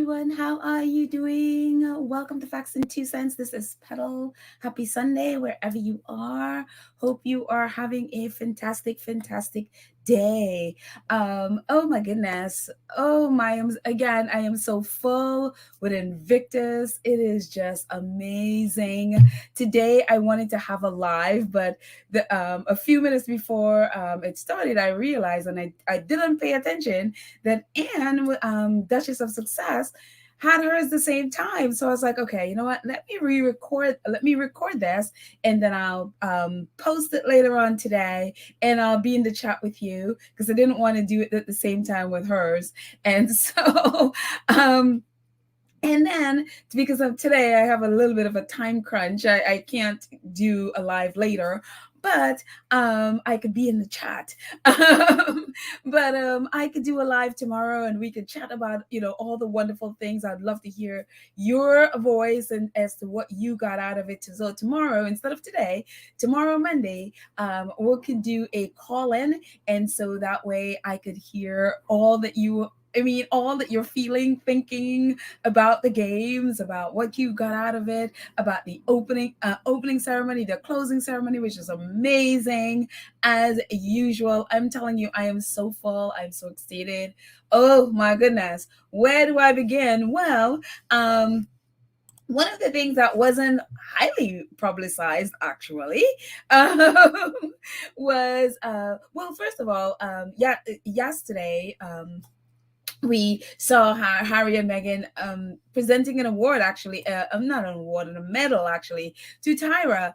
everyone. How are you doing? Welcome to Facts and Two Cents. This is Petal. Happy Sunday, wherever you are. Hope you are having a fantastic day. Oh my goodness. Oh my, again, I am so full with Invictus. It is just amazing. Today, I wanted to have a live, but a few minutes before it started, I realized, and I didn't pay attention that Anne, Duchess of Success, had hers the same time. So I was like, okay, you know what? Let me re-record. Let me record this, and then I'll post it later on today, and I'll be in the chat with you because I didn't want to do it at the same time with hers, and so. And then, because of today, I have a little bit of a time crunch. I can't do a live later, but I could be in the chat. But I could do a live tomorrow, and we could chat about all the wonderful things. I'd love to hear your voice and as to what you got out of it. So tomorrow, instead of today, tomorrow Monday, we can do a call in, and so that way I could hear all that you. I mean, all that you're feeling, thinking about the games, about what you got out of it, about the opening ceremony, the closing ceremony, which is amazing as usual. I'm telling you, I am so full. I'm so excited. Oh my goodness. Where do I begin? Well, one of the things that wasn't highly publicized actually um, was well, first of all, yeah, yesterday we saw Harry and Meghan presenting an award, actually, not an award, a medal, actually, to Tyra.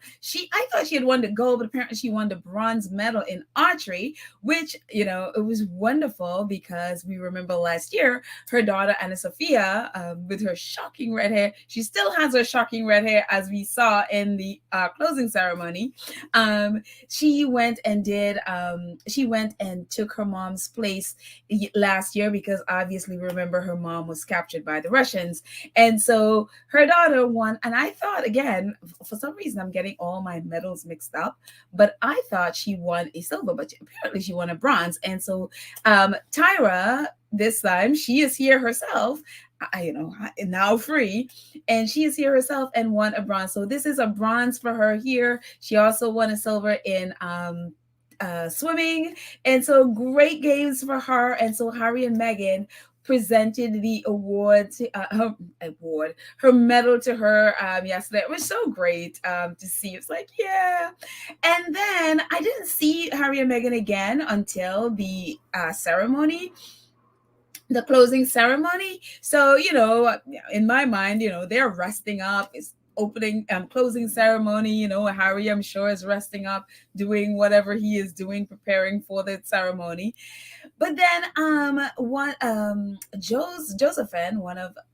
I thought she had won the gold, but apparently she won the bronze medal in archery, which, it was wonderful because we remember last year, her daughter, Anna Sophia, with her shocking red hair, she still has her shocking red hair, as we saw in the closing ceremony. She went and took her mom's place last year because obviously remember her mom was captured by the Russians, and so her daughter won. And I thought, again, for some reason I'm getting all my medals mixed up, but I thought she won a silver, but apparently she won a bronze. And so Tyra, this time, she is here herself, now free, and she is here herself and won a bronze. So this is a bronze for her here. She also won a silver in swimming, and so great games for her. And so Harry and Meghan presented the her medal to her yesterday. It was so great to see. It's like, yeah. And then I didn't see Harry and Meghan again until the ceremony, the closing ceremony. So, in my mind, they're resting up. It's closing ceremony. Harry, I'm sure, is resting up, doing whatever he is doing, preparing for the ceremony. But then Josephine,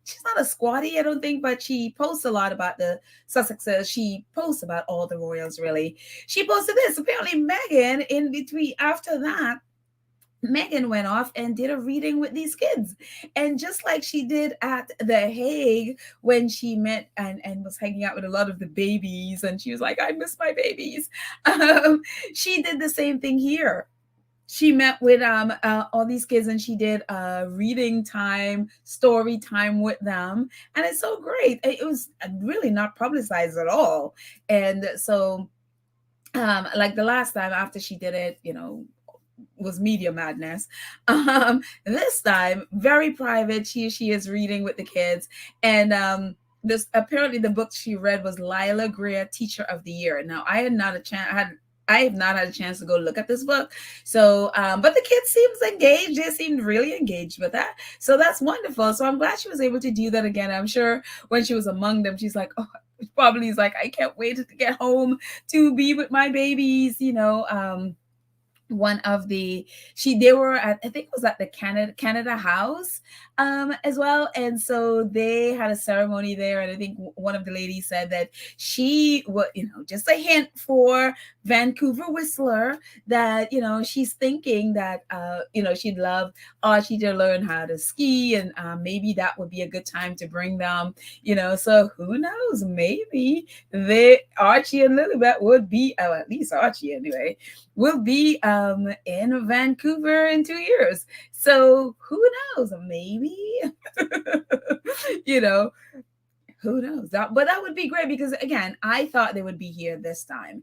she's not a squatty, I don't think, but she posts a lot about the Sussexes. She posts about all the royals, really. She posted this. Apparently Meghan, in between, after that, Meghan went off and did a reading with these kids. And just like she did at The Hague when she met and was hanging out with a lot of the babies, and she was like, I miss my babies. She did the same thing here. She met with all these kids, and she did reading time, story time with them. And it's so great. It was really not publicized at all. And so like the last time after she did it, was media madness. This time, very private. She is reading with the kids, and this apparently the book she read was Lila Greer, Teacher of the Year. Now, I have not had a chance to go look at this book. So, but the kids seems engaged. They seemed really engaged with that. So that's wonderful. So I'm glad she was able to do that again. I'm sure when she was among them, she's like, oh, probably is like, I can't wait to get home to be with my babies, one of they were at, I think it was at the Canada House as well, and so they had a ceremony there. And I think one of the ladies said that she would, just a hint for Vancouver Whistler, that she's thinking that she'd love Archie to learn how to ski, and maybe that would be a good time to bring them. So who knows, maybe Archie and Lilibet would be, or at least Archie anyway, will be in Vancouver in 2 years. So who knows? Maybe. you know, who knows that, but that would be great because again, I thought they would be here this time,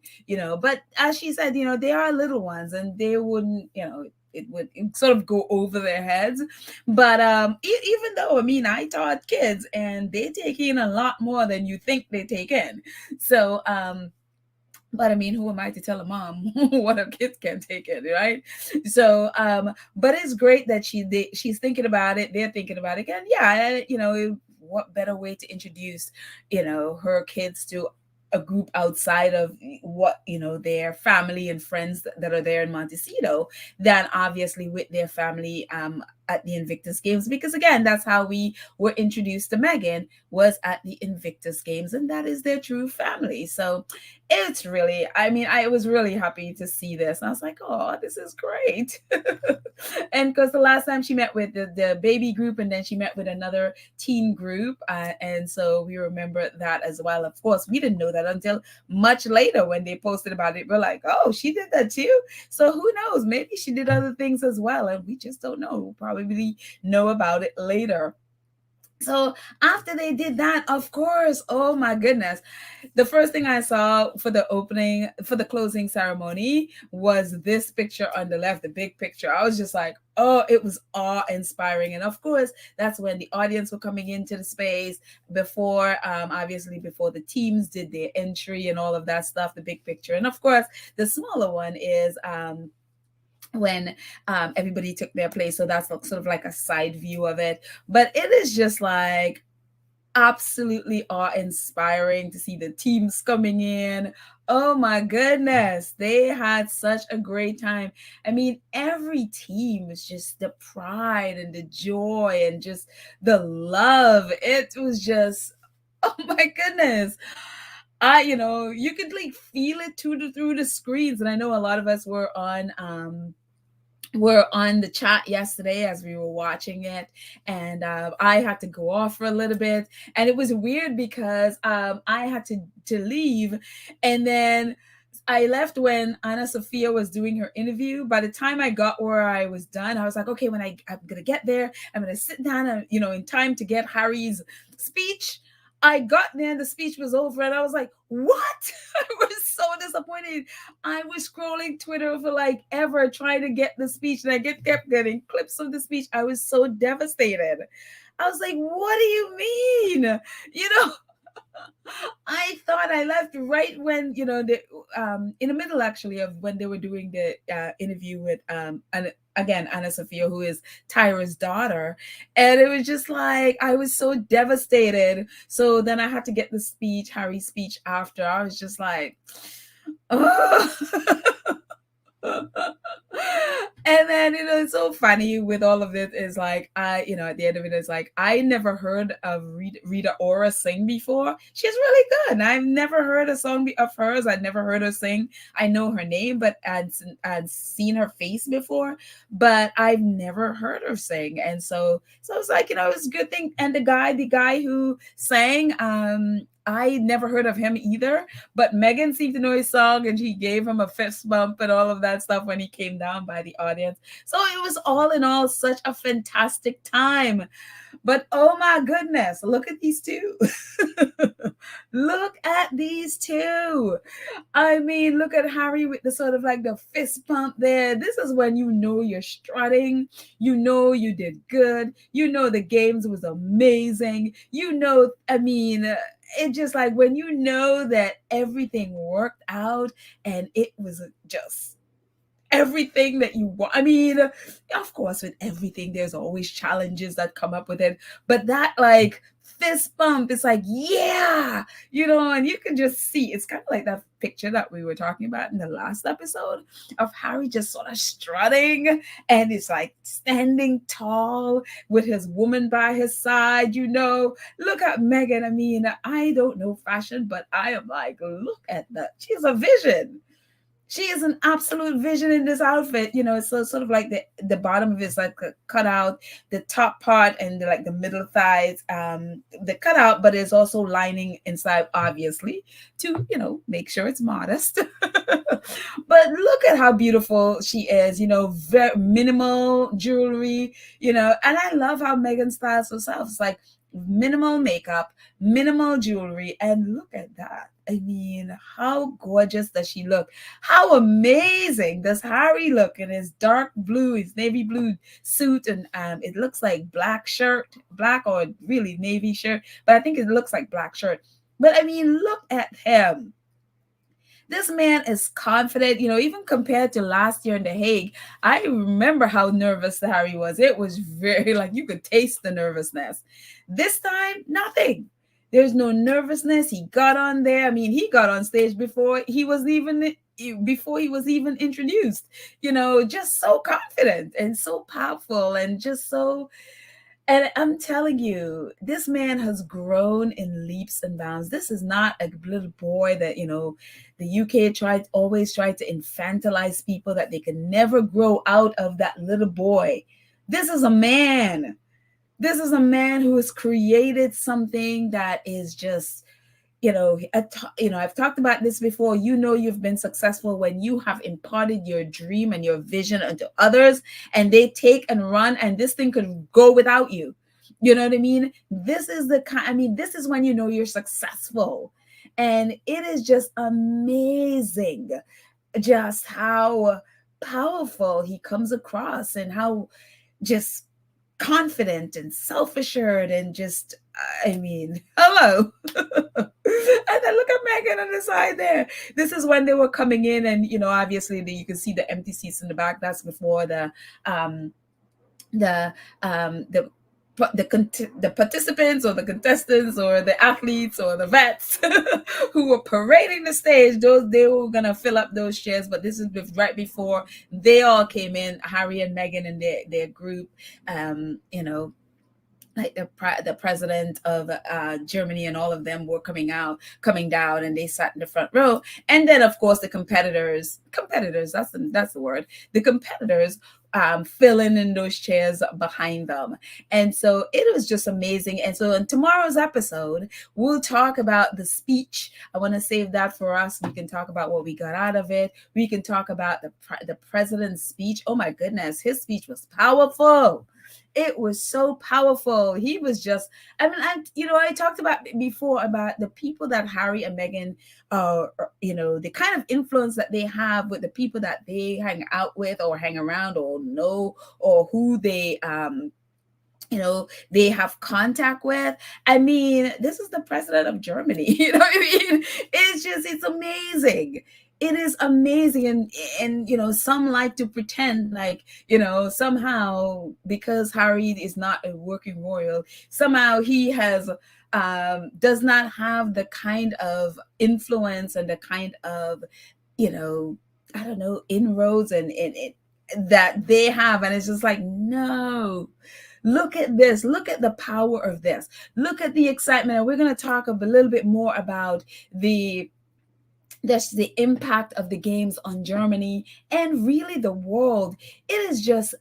but as she said, they are little ones and they wouldn't, it would sort of go over their heads. But even though, I mean, I taught kids and they take in a lot more than you think they take in. So but I mean, who am I to tell a mom what her kids can take it, right? So, but it's great that she's thinking about it. They're thinking about it, and yeah, what better way to introduce, her kids to a group outside of what their family and friends that are there in Montecito than obviously with their family at the Invictus Games, because again, that's how we were introduced to Meghan, was at the Invictus Games, and that is their true family. So it's really, I mean, I was really happy to see this. And I was like, oh, this is great. And because the last time she met with the baby group, and then she met with another teen group. And so we remember that as well. Of course, we didn't know that until much later when they posted about it. We're like, oh, she did that too. So who knows? Maybe she did other things as well. And we just don't know. We'll probably know about it later. So after they did that, of course, oh my goodness, the first thing I saw for the closing ceremony was this picture on the left, the big picture. I was just like, oh, it was awe-inspiring. And of course, that's when the audience were coming into the space before, obviously before the teams did their entry and all of that stuff, the big picture. And of course, the smaller one is when everybody took their place. So that's sort of like a side view of it. But it is just like absolutely awe-inspiring to see the teams coming in. Oh my goodness, they had such a great time. I mean, every team was just the pride and the joy and just the love. It was just, oh my goodness. You could like feel it through the screens. And I know a lot of us were on the chat yesterday as we were watching it, and I had to go off for a little bit, and it was weird because I had to leave, and then I left when Anna Sophia was doing her interview. By the time I got where I was done, I was like, okay, when I'm gonna get there, I'm gonna sit down and, in time to get Harry's speech. I got there and the speech was over, and I was like, what? I was so disappointed. I was scrolling Twitter for like ever trying to get the speech, and I kept getting clips of the speech. I was so devastated. I was like, what do you mean? I thought I left right when, in the middle actually of when they were doing the interview with, and again, Anna Sophia, who is Tyra's daughter. And it was just like, I was so devastated. So then I had to get the speech, Harry's speech after. I was just like, oh. And then, it's so funny with all of it is like, at the end of it is like, I never heard of Rita Ora sing before. She's really good. I've never heard a song of hers. I'd never heard her sing. I know her name, but I'd seen her face before, but I've never heard her sing. And so it was like, it was a good thing. And the guy who sang, I never heard of him either, but Meghan seemed to know his song, and she gave him a fist bump and all of that stuff when he came down by the audience. So it was all in all such a fantastic time. But oh my goodness, look at these two. Look at these two. I mean, look at Harry with the sort of like the fist bump there. This is when you're strutting. You did good. The games was amazing. I mean, it just like when that everything worked out and it was just everything that you want. I mean, of course, with everything, there's always challenges that come up with it. But that like fist bump, it's like, yeah, and you can just see, it's kind of like that picture that we were talking about in the last episode of Harry just sort of strutting, and it's like standing tall with his woman by his side. Look at Meghan. I mean, I don't know fashion, but I am like, look at that. She's a vision. She is an absolute vision in this outfit. It's sort of like the bottom of it's like cut out, the top part and the middle thighs, the cutout, but there's also lining inside, obviously, to, make sure it's modest. But look at how beautiful she is, very minimal jewelry, and I love how Meghan styles herself. It's like minimal makeup, minimal jewelry, and look at that. I mean, how gorgeous does she look? How amazing does Harry look in his dark blue, his navy blue suit, and it looks like black shirt, black or really navy shirt, but I think it looks like black shirt. But I mean, look at him. This man is confident, even compared to last year in The Hague. I remember how nervous Harry was. It was very, like, you could taste the nervousness. This time, nothing. There's no nervousness. He got on there. I mean, he got on stage before he was even introduced, just so confident and so powerful and just so, and I'm telling you, this man has grown in leaps and bounds. This is not a little boy that, the UK always tried to infantilize people that they can never grow out of that little boy. This is a man. This is a man who has created something that is just, I've talked about this before. You've been successful when you have imparted your dream and your vision unto others, and they take and run, and this thing could go without you. You know what I mean? This is this is when you're successful. And it is just amazing just how powerful he comes across and how just confident and self-assured and just, hello. And then look at Meghan on the side there. This is when they were coming in, and obviously you can see the empty seats in the back. That's before the participants or the contestants or the athletes or the vets who were parading the stage. They were gonna fill up those chairs, but this is right before they all came in. Harry and Meghan and their group, like the president of Germany and all of them were coming down, and they sat in the front row. And then of course the competitors, that's the word, the competitors filling in those chairs behind them. And so it was just amazing. And so in tomorrow's episode, we'll talk about the speech. I want to save that for us. We can talk about what we got out of it. We can talk about the president's speech. Oh my goodness, his speech was powerful. It was so powerful. He was just, I talked about before about the people that Harry and Meghan, the kind of influence that they have with the people that they hang out with or hang around or know, or who they, they have contact with. This is the president of Germany. You know what I mean? It's amazing. It is amazing. And some like to pretend like, somehow because Harry is not a working royal, somehow he has, does not have the kind of influence and the kind of, inroads and that they have. And it's just like, no. Look at this. Look at the power of this. Look at the excitement. And we're going to talk a little bit more about the impact of the games on Germany and really the world. It is just,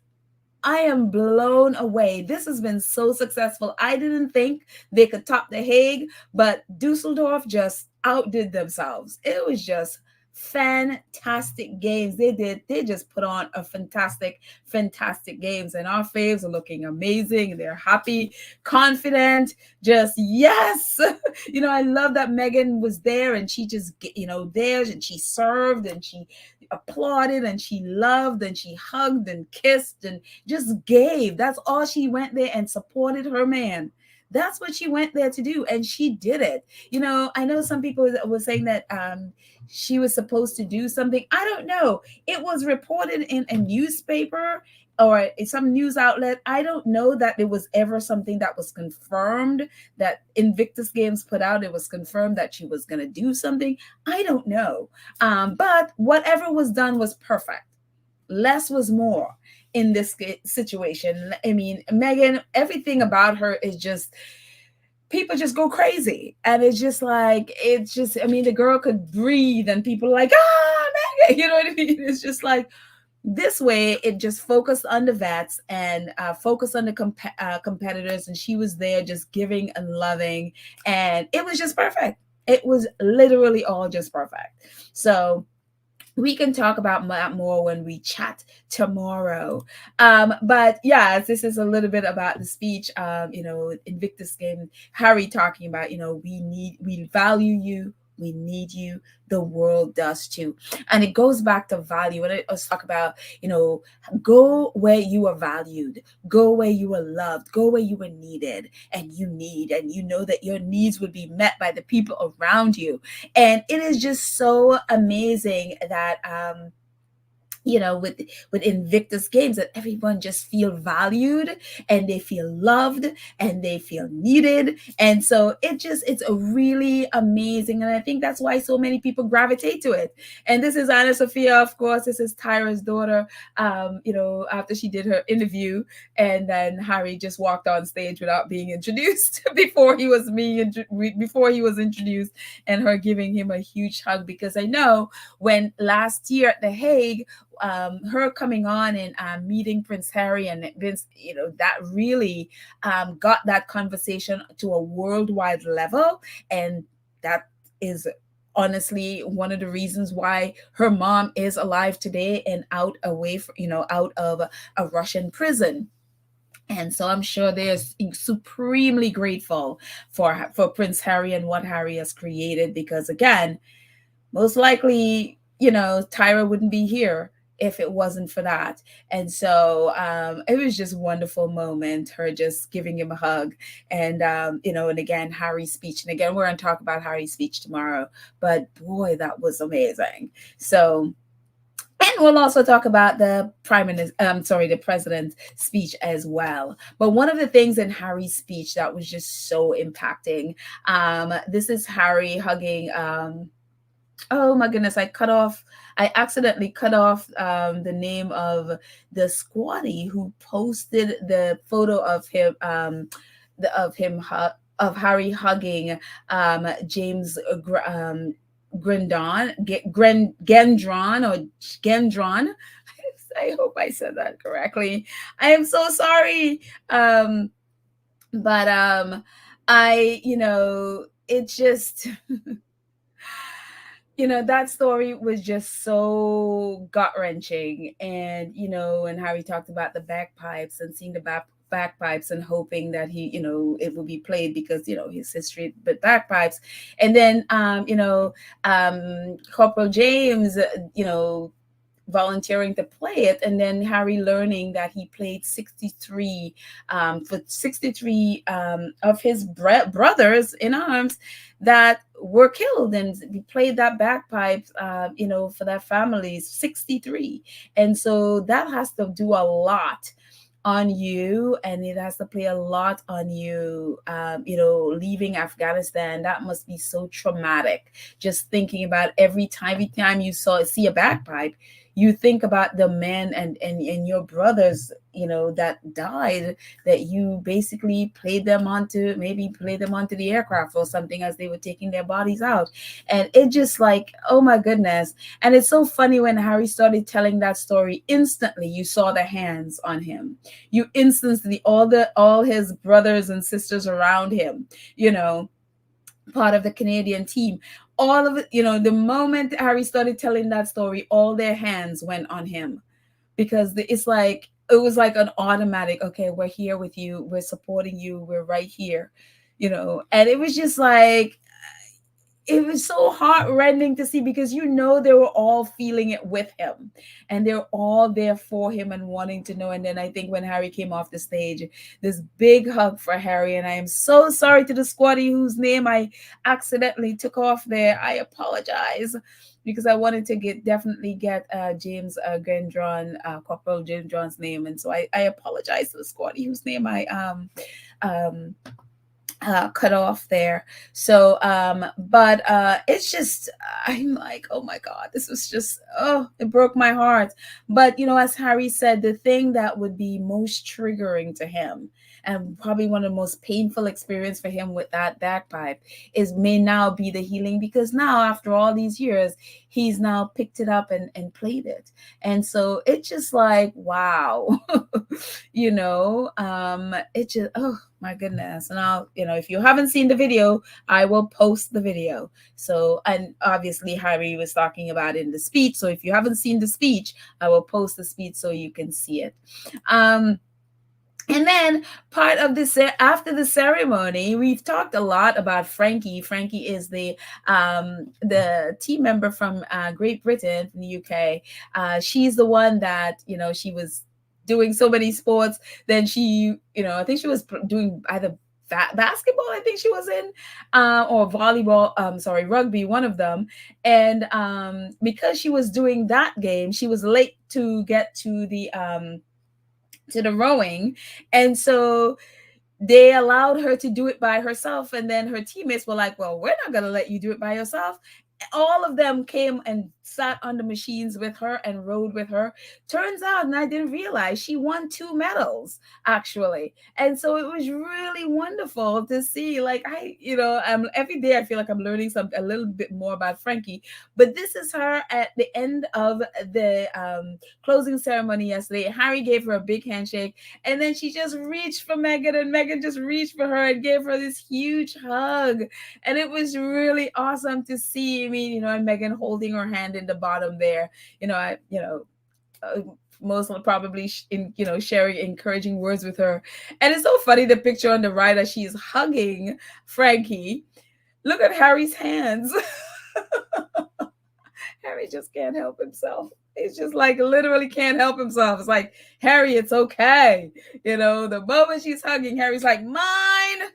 I am blown away. This has been so successful. I didn't think they could top The Hague, but Dusseldorf just outdid themselves. It was just fantastic games. They just put on a fantastic games, and our faves are looking amazing. They're happy, confident, just yes. I love that Meghan was there, and she just there, and she served, and she applauded, and she loved, and she hugged and kissed and just gave. That's all. She went there and supported her man. That's what she went there to do, and she did it. I know some people were saying that she was supposed to do something. I don't know. It was reported in a newspaper or some news outlet. I don't know that there was ever something that was confirmed that Invictus Games put out. It was confirmed that she was going to do something. I don't know. But whatever was done was perfect. Less was more in this situation. Meghan, everything about her is just, people just go crazy. And it's just like, the girl could breathe and people are like, Meghan, you know what I mean? It's just like, this way, it just focused on the vets and focused on the competitors. And she was there just giving and loving. And it was just perfect. It was literally all just perfect. So we can talk about that more when we chat tomorrow. But yeah, this is a little bit about the speech. Invictus game, Harry talking about, we value you, we need you, the world does too. And it goes back to value. And let's talk about, go where you are valued, go where you are loved, go where you are needed, and you know that your needs would be met by the people around you. And it is just so amazing that with Invictus games, that everyone just feel valued, and they feel loved, and they feel needed. And so it's a really amazing, and I think that's why so many people gravitate to it. And this is Anna Sophia, of course. This is Tyra's daughter. After she did her interview, and then Harry just walked on stage without being introduced before he was introduced, and her giving him a huge hug, because I know when last year at The Hague, her coming on and meeting Prince Harry and Vince, that really got that conversation to a worldwide level. And that is honestly one of the reasons why her mom is alive today and out of a Russian prison. And so I'm sure they're supremely grateful for Prince Harry and what Harry has created, because again, most likely, Tyra wouldn't be here if it wasn't for that. And so it was just a wonderful moment, her just giving him a hug. And again, Harry's speech. And again, we're going to talk about Harry's speech tomorrow. But boy, that was amazing. So, and we'll also talk about the the president's speech as well. But one of the things in Harry's speech that was just so impacting, this is Harry hugging, oh my goodness, I accidentally cut off the name of the squatty who posted the photo of him, of Harry hugging James Gendron or Gendron. I hope I said that correctly. I am so sorry. But it just that story was just so gut wrenching. And Harry talked about the bagpipes and seeing the bagpipes and hoping that it will be played because, his history with bagpipes. And then, Corporal James, volunteering to play it, and then Harry learning that he played 63 for 63 of his brothers in arms that were killed, and he played that bagpipe for their families, 63. And so that has to do a lot on you, and it has to play a lot on you. Leaving Afghanistan, that must be so traumatic, just thinking about every time you see a bagpipe, you think about the men and your brothers, that died, that you basically played them onto the aircraft or something as they were taking their bodies out. And it just like, oh my goodness. And it's so funny, when Harry started telling that story, instantly you saw the hands on him. You instantly, all his brothers and sisters around him, part of the Canadian team, all of it, the moment Harry started telling that story, all their hands went on him, because it was like an automatic, okay, we're here with you, we're supporting you, we're right here, and it was just like, it was so heartrending to see, because they were all feeling it with him, and they're all there for him and wanting to know. And then I think when Harry came off the stage, this big hug for Harry. And I am so sorry to the squatty whose name I accidentally took off there. I apologize, because I wanted to definitely get James Gendron, Corporal James John's name. And so I apologize to the squatty whose name I cut off there. So but it's just, I'm like, oh my god, this was just, it broke my heart. But as Harry said, the thing that would be most triggering to him, and probably one of the most painful experience for him with that bagpipe, may now be the healing, because now, after all these years, he's now picked it up and played it. And so it's just like, wow. It just, My goodness. And I'll, if you haven't seen the video, I will post the video. So, and obviously Harry was talking about it in the speech. So if you haven't seen the speech, I will post the speech so you can see it. And then part of this, after the ceremony, we've talked a lot about Frankie. Frankie is the team member from Great Britain, from the UK. She's the one that, she was doing so many sports. Then she, I think she was doing either basketball, I think she was in, or volleyball, sorry, rugby, one of them. And because she was doing that game, she was late to get to the rowing. And so they allowed her to do it by herself. And then her teammates were like, well, we're not going to let you do it by yourself. All of them came and sat on the machines with her and rode with her. Turns out, and I didn't realize, she won 2 medals actually. And so it was really wonderful to see. Like, every day I feel like I'm learning a little bit more about Frankie. But this is her at the end of the closing ceremony yesterday. Harry gave her a big handshake, and then she just reached for Meghan, and Meghan just reached for her and gave her this huge hug. And it was really awesome to see. I mean, and Meghan holding her hand in the bottom there. Most probably sharing encouraging words with her. And it's so funny, the picture on the right as she's hugging Frankie. Look at Harry's hands. Harry just can't help himself. It's just like literally can't help himself. It's like, Harry, it's okay. The moment she's hugging, Harry's like, mine.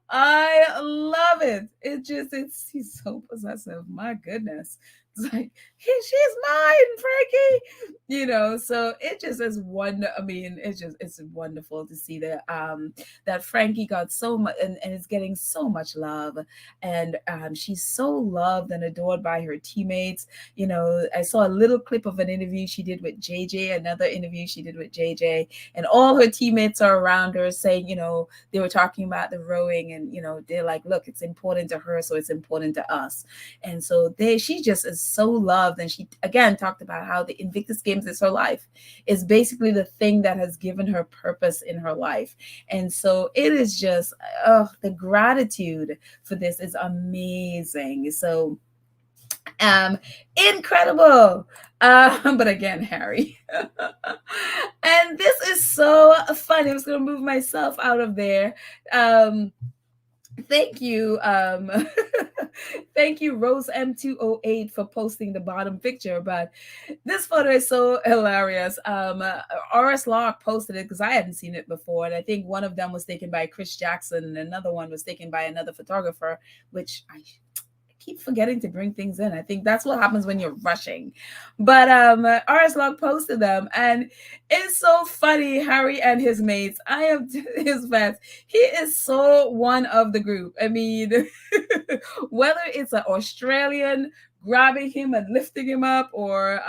I love it. He's so possessive. My goodness. It's like, she's mine, Frankie. So it just is it's wonderful to see that Frankie got so much and is getting so much love. And she's so loved and adored by her teammates. I saw a little clip of an interview she did with JJ, another interview she did with JJ, and all her teammates are around her saying, they were talking about the rowing, and they're like, look, it's important to her, so it's important to us. And so she just is so loved. And she again talked about how the Invictus Games is her life, is basically the thing that has given her purpose in her life. And so it is just the gratitude for this is amazing. So incredible. But again, Harry. And this is so funny. I was going to move myself out of there. Thank you. Thank you, Rose M208, for posting the bottom picture. But this photo is so hilarious. RS Locke posted it because I hadn't seen it before. And I think one of them was taken by Chris Jackson, and another one was taken by another photographer, which I keep forgetting to bring things in. I think that's what happens when you're rushing. But RS Log posted them, and it's so funny. Harry and his mates, I am his fans. He is so one of the group. I mean, whether it's an Australian grabbing him and lifting him up, or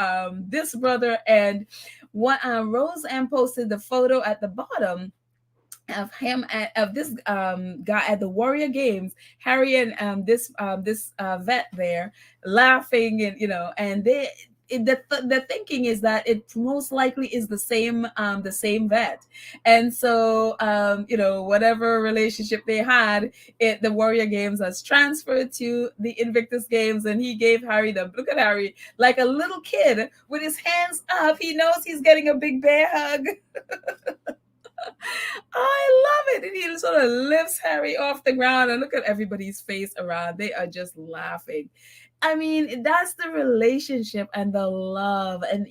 this brother, and what Rose M posted the photo at the bottom of him of this guy at the Warrior Games, Harry and this vet there laughing, and and the thinking is that it most likely is the same vet. And so whatever relationship they had, the Warrior Games has transferred to the Invictus Games, and he gave Harry look at Harry like a little kid with his hands up. He knows he's getting a big bear hug. I love it. And he sort of lifts Harry off the ground, and look at everybody's face around. They are just laughing. I mean, that's the relationship and the love and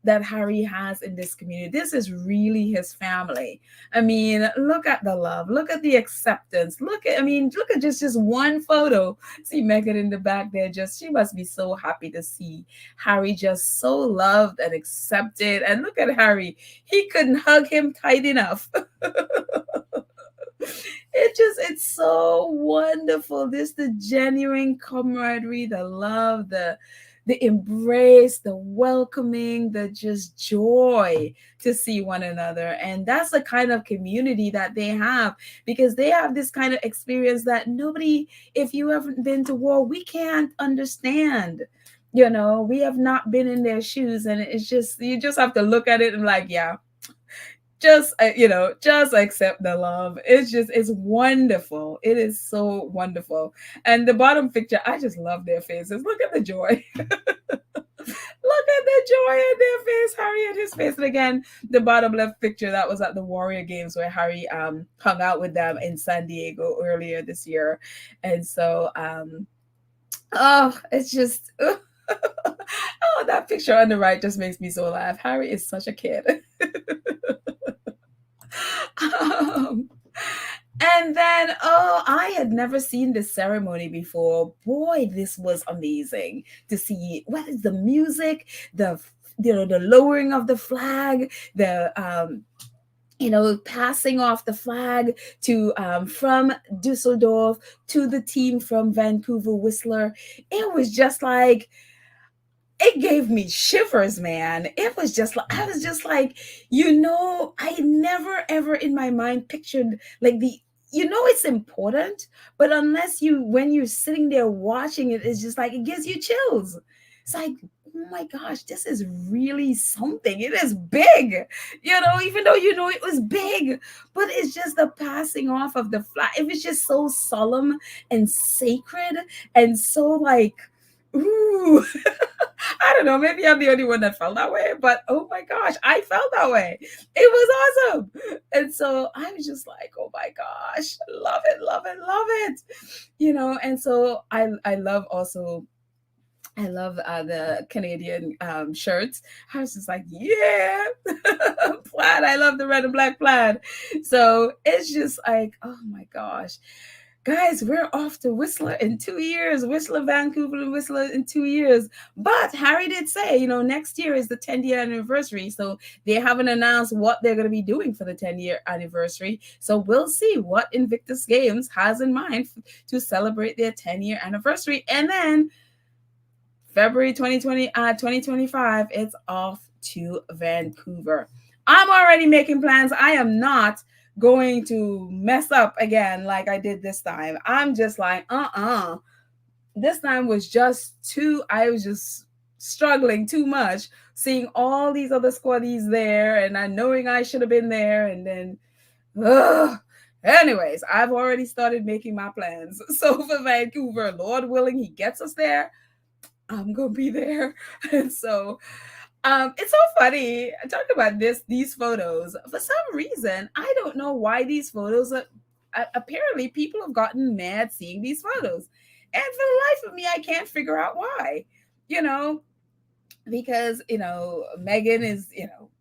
that Harry has in this community. This is really his family. I mean, look at the love, look at the acceptance. Look at just one photo. See Meghan in the back there, she must be so happy to see Harry just so loved and accepted. And look at Harry, he couldn't hug him tight enough. It's so wonderful. This the genuine camaraderie, the love, the embrace, the welcoming, the just joy to see one another. And that's the kind of community that they have, because they have this kind of experience that nobody, if you haven't been to war, we can't understand. We have not been in their shoes, and it's just, you just have to look at it and like, yeah, just just accept the love. It's wonderful. It is so wonderful. And the bottom picture, I just love their faces. Look at the joy. Look at the joy in their face, Harry and his face. And again, the bottom left picture, that was at the Warrior Games where Harry hung out with them in San Diego earlier this year. And so oh, it's just oh, that picture on the right just makes me so laugh. Harry is such a kid. um, and then, oh, I had never seen this ceremony before. Boy, this was amazing to see. What is the music, the the lowering of the flag, the passing off the flag to from Dusseldorf to the team from Vancouver Whistler. It was just like, it gave me shivers, man. It was just like, I was just like, I never ever in my mind pictured like it's important, but unless when you're sitting there watching it, it's just like, it gives you chills. It's like, oh my gosh, this is really something. It is big, even though it was big, but it's just the passing off of the flag. It was just so solemn and sacred and so like, ooh. I don't know, maybe I'm the only one that felt that way, but oh my gosh, I felt that way. It was awesome. And so I was just like, oh my gosh, love it, love it, love it. And so I love also, I love the Canadian shirts. I was just like, yeah, plaid. I love the red and black plaid. So it's just like, oh my gosh. Guys, we're off to Whistler in 2 years. Whistler, Vancouver, and Whistler in 2 years. But Harry did say, next year is the 10-year anniversary. So they haven't announced what they're going to be doing for the 10-year anniversary. So we'll see what Invictus Games has in mind to celebrate their 10-year anniversary. And then February 2025, it's off to Vancouver. I'm already making plans. I am not going to mess up again like I did this time. I'm just like, this time was just I was just struggling too much, seeing all these other squaddies there and knowing I should have been there, and then anyways, I've already started making my plans. So for Vancouver, Lord willing, he gets us there, I'm gonna be there. And so it's so funny. I talked about these photos. For some reason, I don't know why these photos are. Apparently, people have gotten mad seeing these photos, and for the life of me, I can't figure out why. Because Meghan is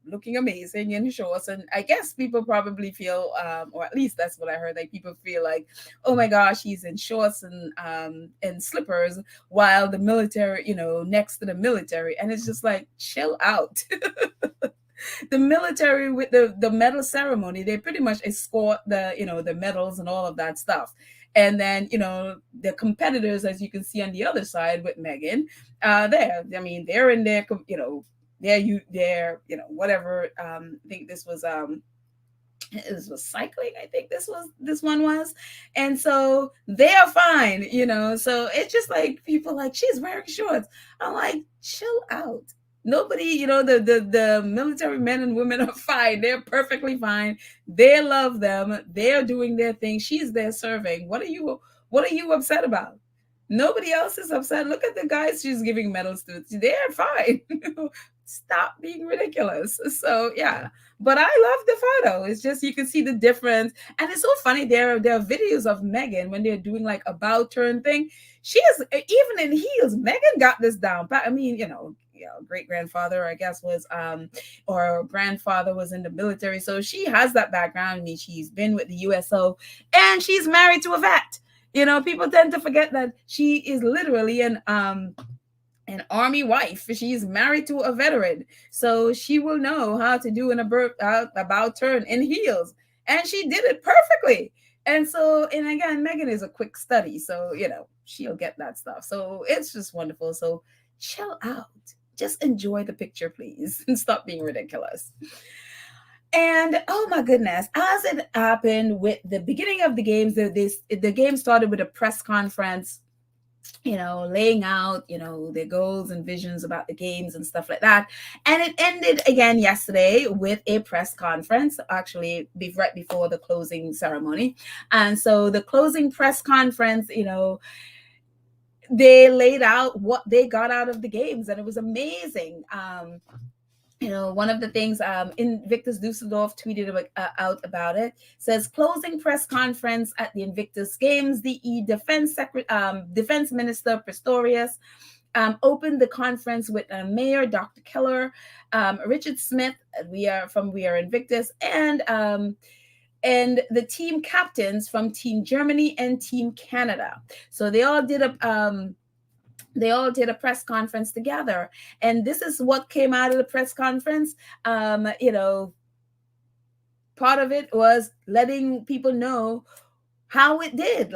looking amazing in shorts, and I guess people probably feel, or at least that's what I heard, like people feel like, oh my gosh, he's in shorts and slippers while the military, next to the military, and it's just like, chill out. The military with the medal ceremony, they pretty much escort the medals and all of that stuff. And then the competitors, as you can see on the other side with Meghan, they're in there, they're whatever. I think this was cycling. I think this one was. And so they are fine, so it's just like, people like, she's wearing shorts. I'm like, chill out. Nobody, the military men and women are fine. They're perfectly fine. They love them. They're doing their thing. She's there serving. What are you upset about? Nobody else is upset. Look at the guys she's giving medals to. They're fine. Stop being ridiculous. So yeah, but I love the photo. It's just, you can see the difference, and it's so funny. There are videos of Meghan when they're doing like a bow turn thing. She is, even in heels, Meghan got this down. But I mean, great grandfather, I guess, was or grandfather was in the military, so she has that background. I mean, she's been with the USO, and she's married to a vet. People tend to forget that she is literally an army wife. She's married to a veteran, so she will know how to do a bow turn in heels, and she did it perfectly. And so, and again, Meghan is a quick study, so she'll get that stuff. So it's just wonderful. So chill out. Just enjoy the picture, please, and stop being ridiculous. And oh my goodness, as it happened with the beginning of the games, the game started with a press conference laying out, their goals and visions about the games and stuff like that. And it ended again yesterday with a press conference, actually, right before the closing ceremony. And so the closing press conference, they laid out what they got out of the games, and it was amazing. One of the things Invictus Dusseldorf tweeted out about it says closing press conference at the Invictus Games. The Defense Minister Pistorius opened the conference with Mayor Dr. Keller, Richard Smith. We are Invictus, and the team captains from Team Germany and Team Canada. So they all did a press conference together, and this is what came out of the press conference. Part of it was letting people know how it did.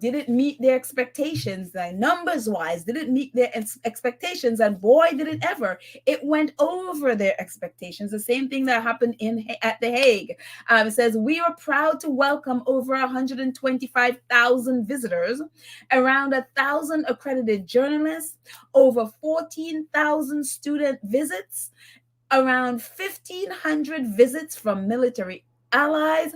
Did it meet their expectations? Like, numbers wise, did it meet their expectations? And boy, did it ever. It went over their expectations. The same thing that happened at The Hague. It says, we are proud to welcome over 125,000 visitors, around 1,000 accredited journalists, over 14,000 student visits, around 1,500 visits from military allies,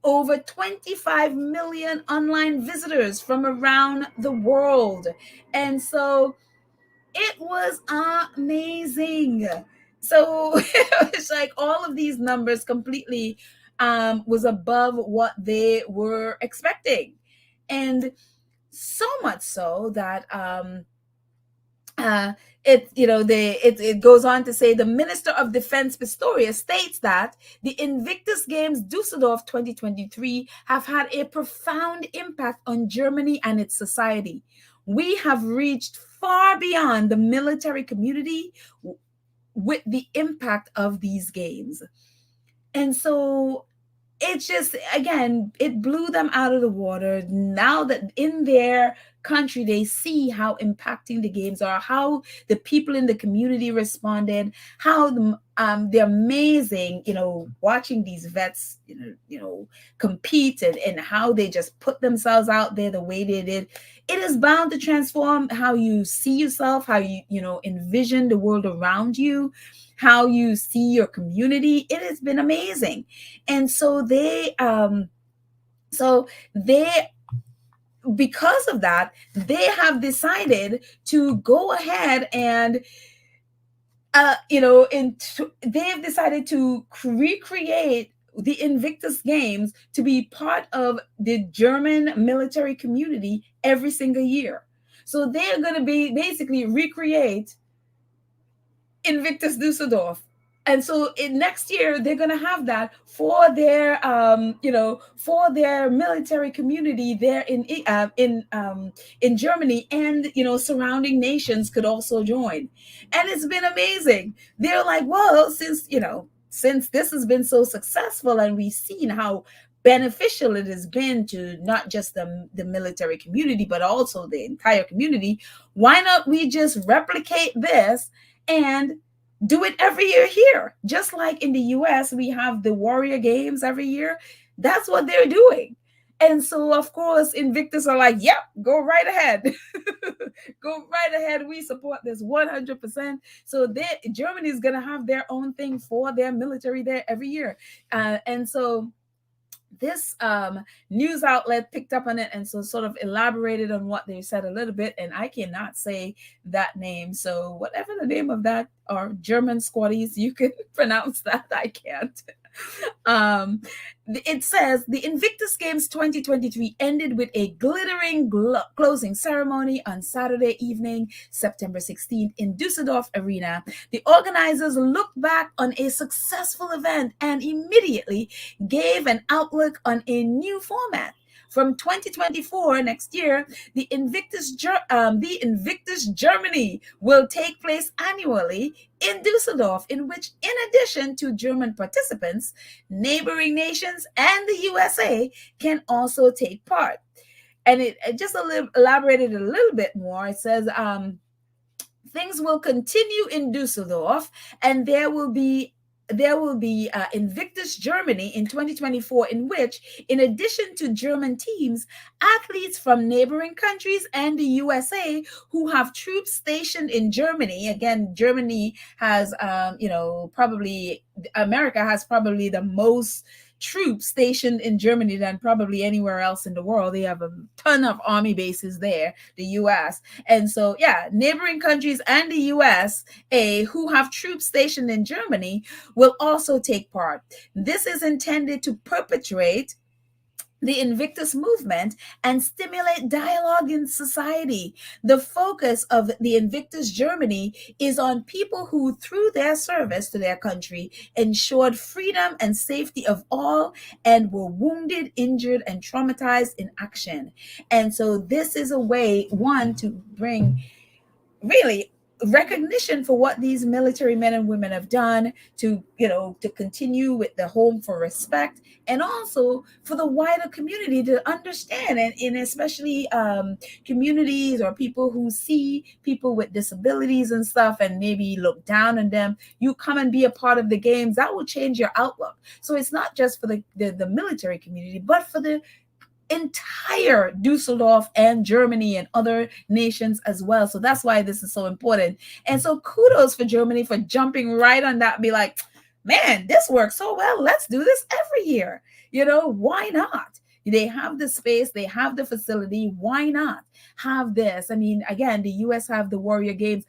over 25 million online visitors from around the world. And so it was amazing. So it's like all of these numbers completely was above what they were expecting. And so much so that it goes on to say the Minister of Defense Pistorius states that the Invictus Games Dusseldorf 2023 have had a profound impact on Germany and its society. We have reached far beyond the military community with the impact of these games. And so it's just, again, it blew them out of the water. Now that in their country, they see how impacting the games are, how the people in the community responded, how they're amazing, watching these vets, compete, and how they just put themselves out there the way they did. It is bound to transform how you see yourself, how you, envision the world around you, how you see your community. It has been amazing. And so because of that, they have decided to go ahead and they have decided to recreate the Invictus Games to be part of the German military community every single year. So they're going to be basically recreate Invictus Dusseldorf. And so next year they're going to have that for their for their military community there in Germany, and surrounding nations could also join. And it's been amazing. They're like, well, since this has been so successful and we've seen how beneficial it has been to not just the military community but also the entire community, why not we just replicate this and do it every year here? Just like in the US, we have the Warrior Games every year. That's what they're doing. And so, of course, Invictus are like, yep, go right ahead. Go right ahead. We support this 100%. So Germany is going to have their own thing for their military there every year. And so this news outlet picked up on it, and so sort of elaborated on what they said a little bit, and I cannot say that name. So whatever the name of that, or German squaddies, you can pronounce that. I can't. It says the Invictus Games 2023 ended with a glittering closing ceremony on Saturday evening, September 16th in Dusseldorf Arena. The organizers looked back on a successful event and immediately gave an outlook on a new format. From 2024, next year, the Invictus Germany will take place annually in Dusseldorf, in which, in addition to German participants, neighboring nations and the USA can also take part. And it just elaborated a little bit more. It says, things will continue in Dusseldorf, and there will be there will be Invictus Germany in 2024, in which, in addition to German teams, athletes from neighboring countries and the USA who have troops stationed in Germany. Again, Germany has, probably America has probably the most troops stationed in Germany than probably anywhere else in the world. They have a ton of army bases there, the US. And so, yeah, neighboring countries and the US who have troops stationed in Germany will also take part. This is intended to perpetuate the Invictus movement and stimulate dialogue in society. The focus of the Invictus Germany is on people who, through their service to their country, ensured freedom and safety of all and were wounded, injured, and traumatized in action. And so, this is a way, one, to bring really recognition for what these military men and women have done to continue with the Home for Respect, and also for the wider community to understand, and especially communities or people who see people with disabilities and stuff and maybe look down on them. You come and be a part of the games, that will change your outlook. So it's not just for the military community, but for the entire Dusseldorf and Germany and other nations as well. So that's why this is so important. And so kudos for Germany for jumping right on that, be like, man, this works so well. Let's do this every year. Why not? They have the space, they have the facility. Why not have this? I mean, again, the US have the Warrior Games.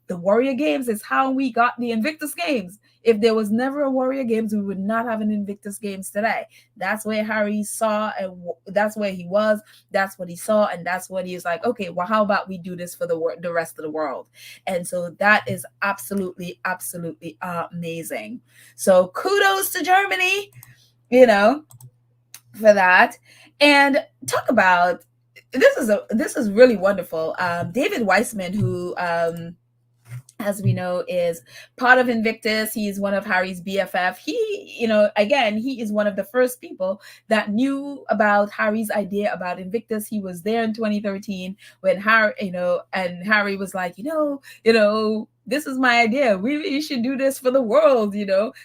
The Warrior Games is how we got the Invictus Games. If there was never a Warrior Games, we would not have an Invictus Games today. That's where Harry saw, and that's where he was. That's what he saw, and that's what he was like, okay, well, how about we do this for the rest of the world? And so that is absolutely, absolutely amazing. So kudos to Germany, for that. And talk about, this is really wonderful. David Weissman, who as we know, is part of Invictus. He's one of Harry's BFF. Again, he is one of the first people that knew about Harry's idea about Invictus. He was there in 2013 when Harry, and Harry was like, this is my idea. We should do this for the world,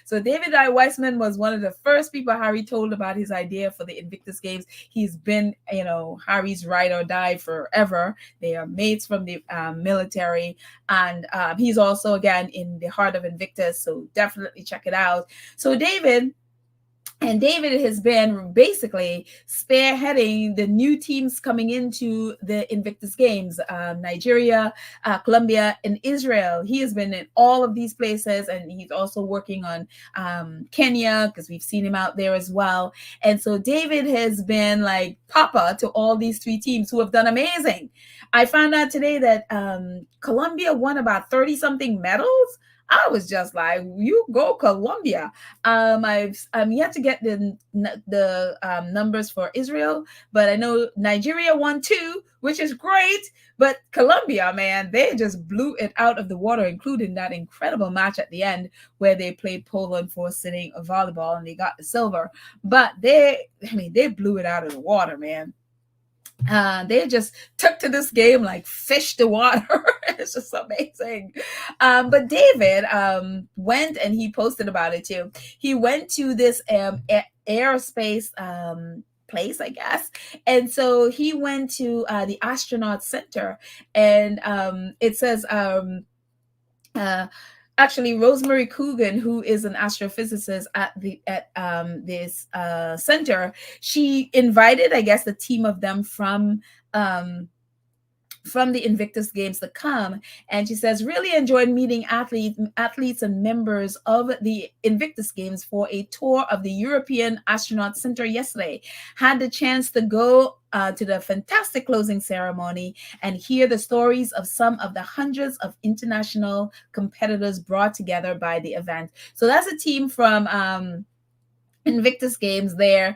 So David I. Weissman was one of the first people Harry told about his idea for the Invictus Games. He's been, Harry's ride or die forever. They are mates from the military. And he's also, again, in the heart of Invictus. So definitely check it out. So David has been basically spearheading the new teams coming into the Invictus Games, Nigeria, Colombia, and Israel. He has been in all of these places, and he's also working on Kenya, because we've seen him out there as well. And so David has been like papa to all these three teams who have done amazing. I found out today that Colombia won about 30-something medals. I was just like, you go Colombia. I'm yet to get the numbers for Israel, but I know Nigeria won 2, which is great. But Colombia, man, they just blew it out of the water, including that incredible match at the end where they played Poland for sitting volleyball and they got the silver. But they blew it out of the water, man. They just took to this game like fish to water. It's just amazing. But David went, and he posted about it too. He went to this aerospace place, I guess. And so he went to the astronaut center, and it says actually, Rosemary Coogan, who is an astrophysicist at this center, she invited, I guess, the team of them from the Invictus Games to come. And she says, really enjoyed meeting athletes and members of the Invictus Games for a tour of the European Astronaut Center yesterday. Had the chance to go to the fantastic closing ceremony and hear the stories of some of the hundreds of international competitors brought together by the event. So that's a team from Invictus Games there,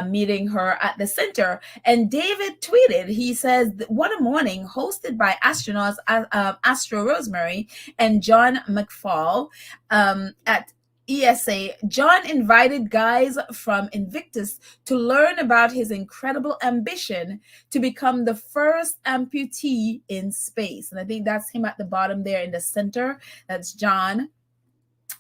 meeting her at the center. And David tweeted, he says, what a morning, hosted by astronauts Astro Rosemary and John McFall at ESA. John invited guys from Invictus to learn about his incredible ambition to become the first amputee in space. And I think that's him at the bottom there in the center. That's John.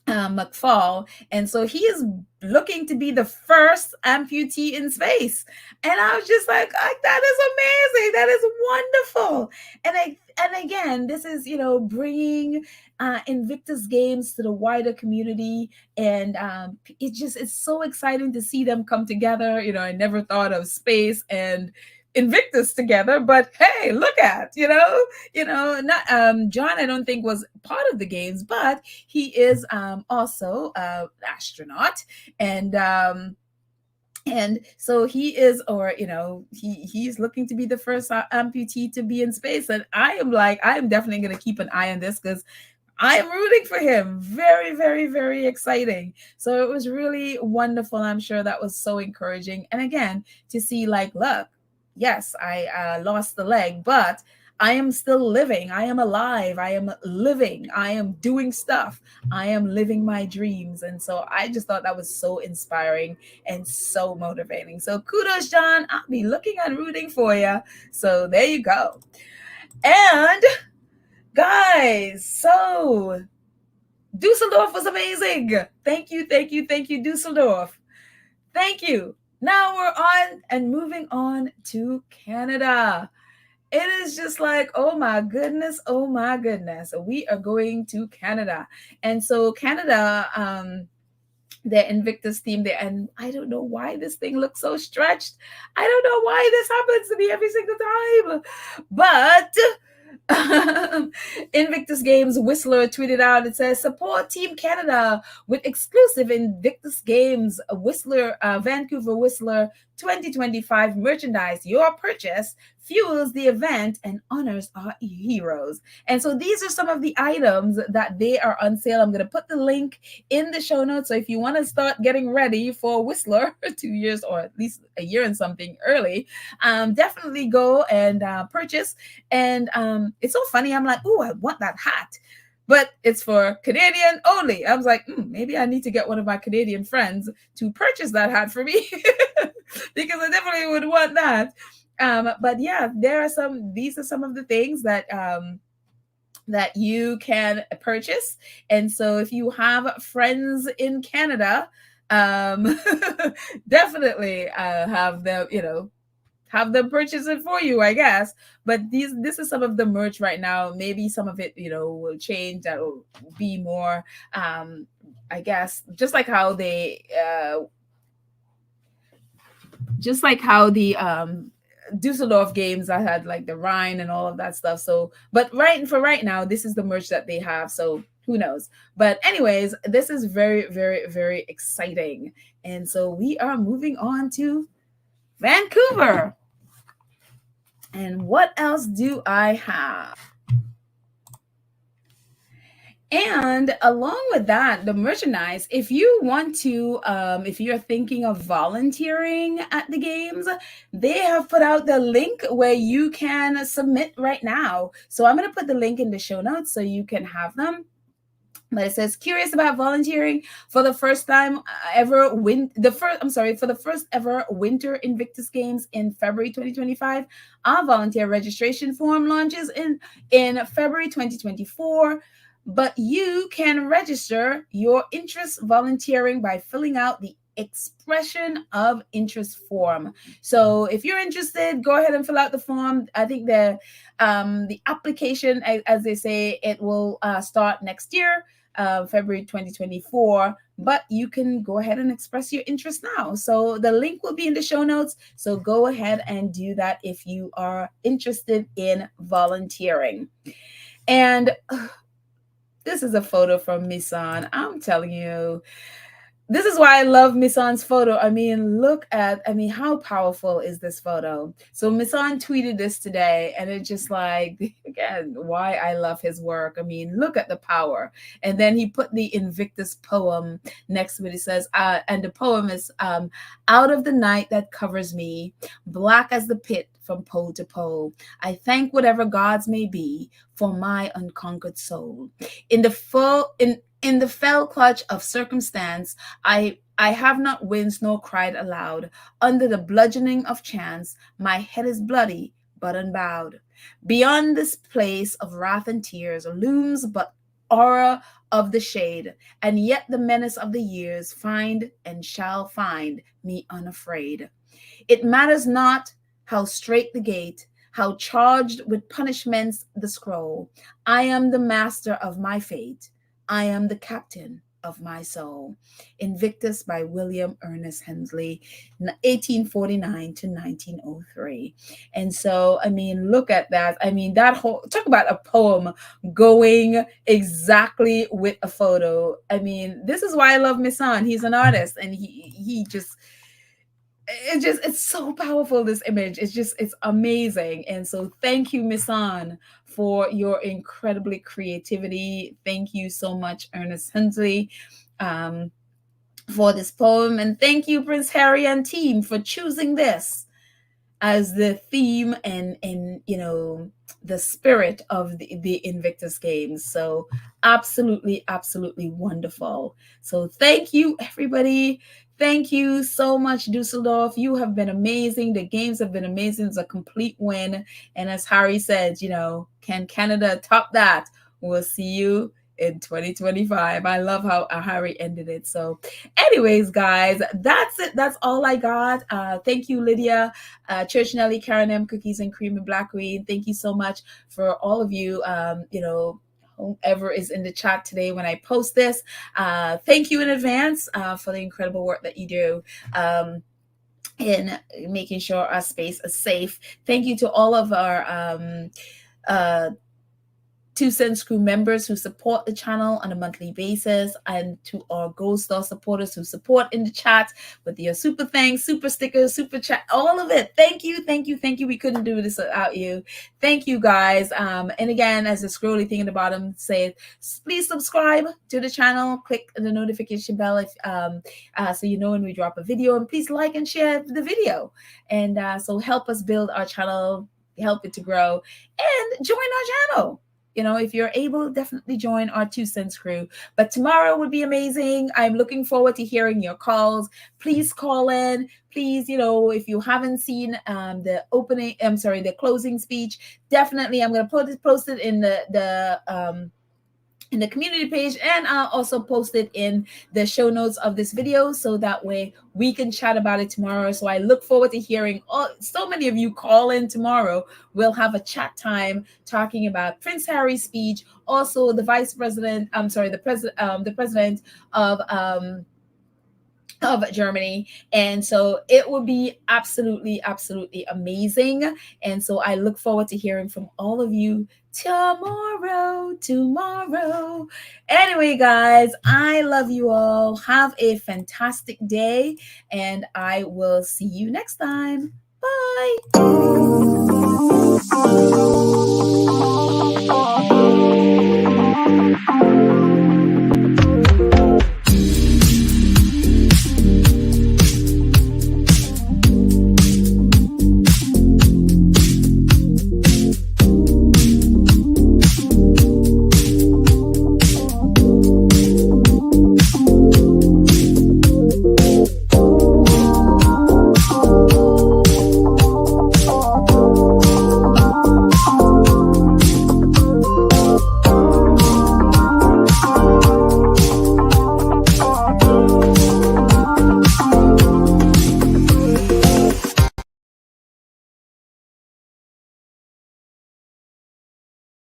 McFall, and so he is looking to be the first amputee in space. And I was just like, that is amazing, that is wonderful. And again, this is, bringing Invictus games to the wider community, and it's so exciting to see them come together. I never thought of space and Invictus together, but hey, look at, not John, I don't think was part of the games, but he is also an astronaut, and so he is, or he's looking to be the first amputee to be in space. And I am definitely going to keep an eye on this, because I am rooting for him. Very, very, very exciting. So it was really wonderful. I'm sure that was so encouraging. And again, to see, like, look, yes, I lost the leg, but I am still living. I am alive. I am living. I am doing stuff. I am living my dreams. And so I just thought that was so inspiring and so motivating. So kudos, John. I'll be looking and rooting for you. So there you go. And guys, so Dusseldorf was amazing. Thank you, thank you, thank you, Dusseldorf. Thank you. Now we're on and moving on to Canada. It is just like, oh my goodness, we are going to Canada. And so Canada, their Invictus team there, and I don't know why this thing looks so stretched. I don't know why this happens to me every single time, but Invictus Games Whistler tweeted out, it says, support Team Canada with exclusive Invictus Games Whistler, Vancouver Whistler 2025 merchandise. Your purchase fuels the event and honors our heroes. And so these are some of the items that they are on sale. I'm going to put the link in the show notes. So if you want to start getting ready for Whistler 2 years, or at least a year and something early, definitely go and purchase. And it's so funny. I'm like, oh, I want that hat, but it's for Canadian only. I was like, maybe I need to get one of my Canadian friends to purchase that hat for me because I definitely would want that. But yeah, these are some of the things that that you can purchase. And so if you have friends in Canada, definitely have them purchase it for you, I guess. But this is some of the merch right now. Maybe some of it, will change. That will be more, I guess, just like how the Dusseldorf games, I had like the Rhine and all of that stuff. So, but right now, this is the merch that they have. So who knows? But anyways, this is very, very, very exciting. And so we are moving on to Vancouver. And what else do I have? And along with that, the merchandise, if you want to, if you're thinking of volunteering at the games, they have put out the link where you can submit right now. So I'm going to put the link in the show notes so you can have them. But it says, curious about volunteering for the first time ever for the first ever Winter Invictus Games in February 2025. Our volunteer registration form launches in February 2024. But you can register your interest volunteering by filling out the expression of interest form. So if you're interested, go ahead and fill out the form. I think the application, as they say, it will start next year, February 2024, but you can go ahead and express your interest now. So the link will be in the show notes. So go ahead and do that if you are interested in volunteering. And this is a photo from Misan. I'm telling you, this is why I love Misan's photo. I mean, how powerful is this photo? So Misan tweeted this today, and it's just like, again, why I love his work. I mean, look at the power. And then he put the Invictus poem next to it. He says, and the poem is, out of the night that covers me, black as the pit from pole to pole, I thank whatever gods may be for my unconquered soul. In the fell clutch of circumstance, I have not winced nor cried aloud. Under the bludgeoning of chance, my head is bloody but unbowed. Beyond this place of wrath and tears looms but aura of the shade, and yet the menace of the years find and shall find me unafraid. It matters not how straight the gate, how charged with punishments the scroll. I am the master of my fate. I am the captain of my soul. Invictus by William Ernest Henley, 1849 to 1903. And so, I mean, look at that. I mean, that whole, talk about a poem going exactly with a photo. I mean, this is why I love Misan. He's an artist, and he just, it's so powerful, this image. It's amazing. And so thank you, Misan, for your incredibly creativity. Thank you so much, Ernest Hensley, for this poem. And thank you, Prince Harry and team, for choosing this as the theme and the spirit of the Invictus Games. So absolutely wonderful. So thank you, everybody. Thank you so much, Dusseldorf. You have been amazing. The games have been amazing. It's a complete win. And as Harry said, can Canada top that? We'll see you in 2025. I love how Harry ended it. So anyways, guys, that's it. That's all I got. Thank you, Lydia, Church Nelly, Karen M, Cookies and Cream, and Black Queen. Thank you so much for all of you, whoever is in the chat today when I post this. Thank you in advance for the incredible work that you do in making sure our space is safe. Thank you to all of our 2 Cents Crew members who support the channel on a monthly basis, and to our Gold Star supporters who support in the chat with your super thanks, super stickers, super chat, all of it. Thank you. We couldn't do this without you. Thank you, guys. And again, as the scrolly thing at the bottom says, please subscribe to the channel. Click the notification bell if so you know when we drop a video, and please like and share the video. And so help us build our channel, help it to grow, and join our channel. If you're able, definitely join our 2 Cents Crew. But tomorrow would be amazing. I'm looking forward to hearing your calls. Please call in. Please, if you haven't seen the closing speech, definitely I'm going to post it in the community page, and I'll also post it in the show notes of this video, so that way we can chat about it tomorrow. So I look forward to hearing so many of you call in tomorrow. We'll have a chat time talking about Prince Harry's speech, also the president of Germany. And so it will be absolutely amazing. And so I look forward to hearing from all of you tomorrow. Anyway, guys, I love you all. Have a fantastic day, and I will see you next time. Bye.